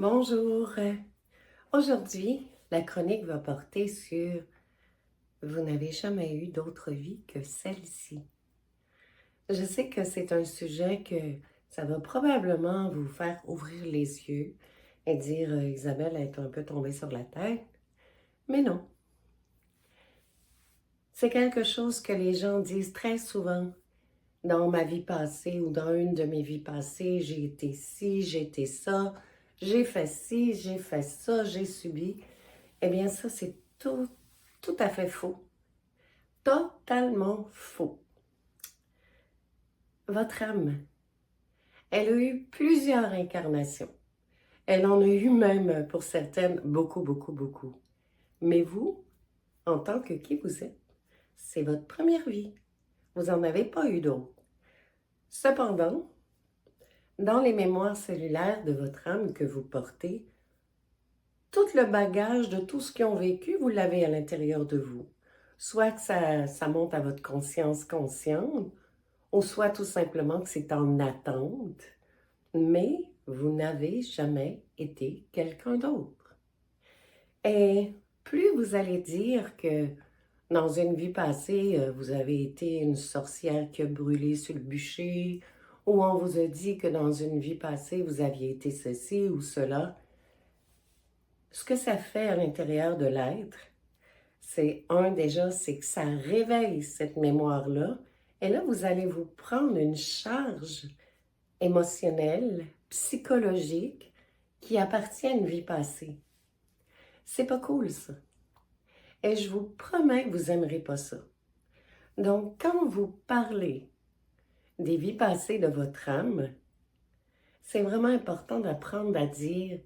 Bonjour. Aujourd'hui, la chronique va porter sur «Vous n'avez jamais eu d'autre vie que celle-ci». Je sais que c'est un sujet que ça va probablement vous faire ouvrir les yeux et dire Isabelle est un peu tombée sur la tête. Mais non, c'est quelque chose que les gens disent très souvent. Dans ma vie passée ou dans une de mes vies passées, j'ai été ci, j'ai été ça, j'ai fait ci, j'ai fait ça, j'ai subi. Eh bien, ça, c'est tout à fait faux. Totalement faux. Votre âme, elle a eu plusieurs incarnations. Elle en a eu même, pour certaines, beaucoup, beaucoup, beaucoup. Mais vous, en tant que qui vous êtes, c'est votre première vie. Vous n'en avez pas eu d'autres. Cependant, dans les mémoires cellulaires de votre âme que vous portez, tout le bagage de tout ce qu'ils ont vécu, vous l'avez à l'intérieur de vous. Soit que ça monte à votre conscience consciente, ou soit tout simplement que c'est en attente, mais vous n'avez jamais été quelqu'un d'autre. Et plus vous allez dire que dans une vie passée, vous avez été une sorcière qui a brûlé sur le bûcher, ou on vous a dit que dans une vie passée, vous aviez été ceci ou cela, ce que ça fait à l'intérieur de l'être, déjà, c'est que ça réveille cette mémoire-là. Et là, vous allez vous prendre une charge émotionnelle, psychologique, qui appartient à une vie passée. C'est pas cool, ça. Et je vous promets que vous n'aimerez pas ça. Donc, quand vous parlez des vies passées de votre âme, c'est vraiment important d'apprendre à dire,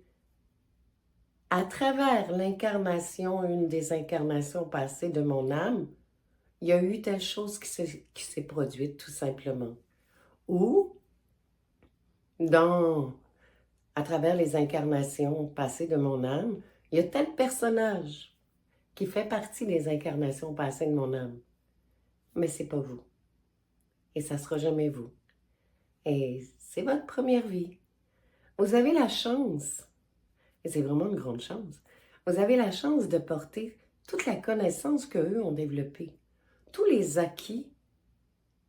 à travers l'incarnation, une des incarnations passées de mon âme, il y a eu telle chose qui s'est produite tout simplement. Ou, à travers les incarnations passées de mon âme, il y a tel personnage qui fait partie des incarnations passées de mon âme. Mais c'est pas vous. Et ça sera jamais vous. Et c'est votre première vie. Vous avez la chance, et c'est vraiment une grande chance, vous avez la chance de porter toute la connaissance qu'eux ont développée. Tous les acquis,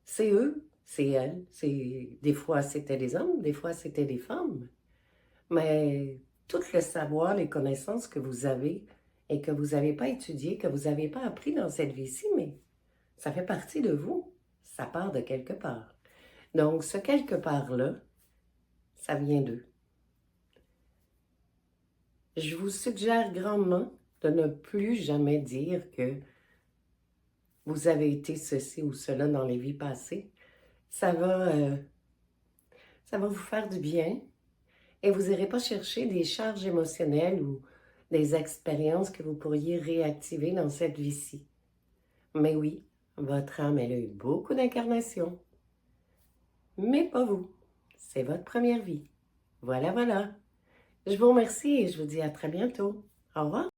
c'est eux, c'est elles. Des fois, c'était des hommes, des fois, c'était des femmes. Mais tout le savoir, les connaissances que vous avez et que vous n'avez pas étudiées, que vous n'avez pas appris dans cette vie-ci, mais ça fait partie de vous. Ça part de quelque part. Donc, ce quelque part-là, ça vient d'eux. Je vous suggère grandement de ne plus jamais dire que vous avez été ceci ou cela dans les vies passées. Ça va vous faire du bien et vous n'irez pas chercher des charges émotionnelles ou des expériences que vous pourriez réactiver dans cette vie-ci. Mais oui, votre âme, elle a eu beaucoup d'incarnations. Mais pas vous. C'est votre première vie. Voilà, voilà. Je vous remercie et je vous dis à très bientôt. Au revoir.